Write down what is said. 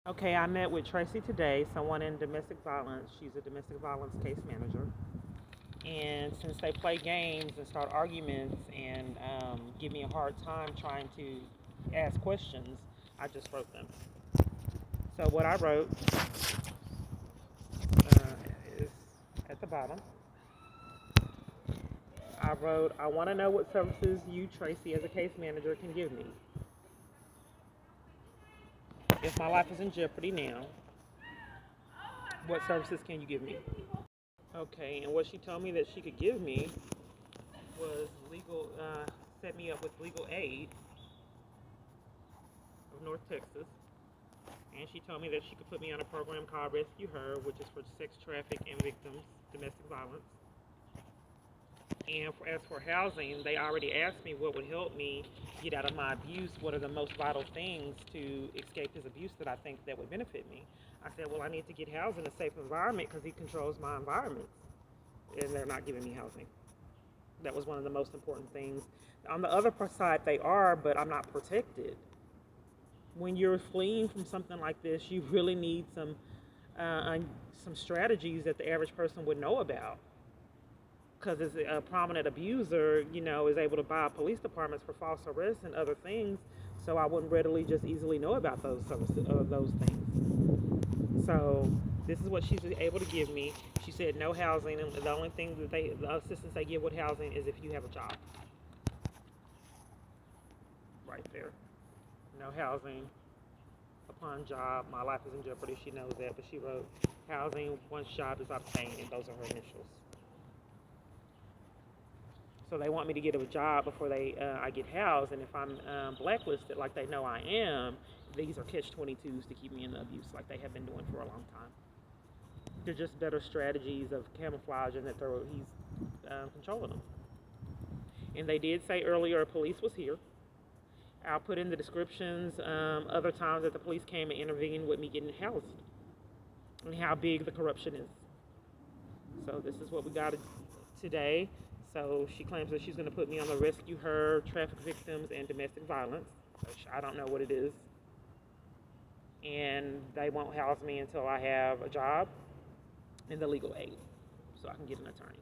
Okay, I met with Tracy today, someone in domestic violence. She's a domestic violence case manager. And since they play games and start arguments and give me a hard time trying to ask questions, I just wrote them. So what I wrote is at the bottom. I wrote, I want to know what services you, Tracy, as a case manager, can give me. If my life is in jeopardy now, what services can you give me? Okay, and what she told me that she could give me was set me up with legal aid of North Texas. And she told me that she could put me on a program called Rescue Her, which is for sex traffic and victims, domestic violence. And as for housing, they already asked me what would help me get out of my abuse. What are the most vital things to escape his abuse that I think that would benefit me? I said, well, I need to get housed in a safe environment because he controls my environment. And they're not giving me housing. That was one of the most important things. On the other side, they are, but I'm not protected. When you're fleeing from something like this, you really need some strategies that the average person would know about. Because as a prominent abuser, is able to buy police departments for false arrests and other things, so I wouldn't readily just easily know about those services, those things. So this is what she's able to give me. She said no housing, and the only thing that the assistance they give with housing is if you have a job. Right there. No housing upon job. My life is in jeopardy. She knows that, but she wrote housing once job is obtained, and those are her initials. So they want me to get a job before I get housed, and if I'm blacklisted, like they know I am, these are catch-22s to keep me in the abuse, like they have been doing for a long time. They're just better strategies of camouflage, and that he's controlling them. And they did say earlier police was here. I'll put in the descriptions other times that the police came and intervened with me getting housed, and how big the corruption is. So this is what we got today. So she claims that she's going to put me on the Rescue Her, traffic victims, and domestic violence, which I don't know what it is. And they won't house me until I have a job and the legal aid, so I can get an attorney.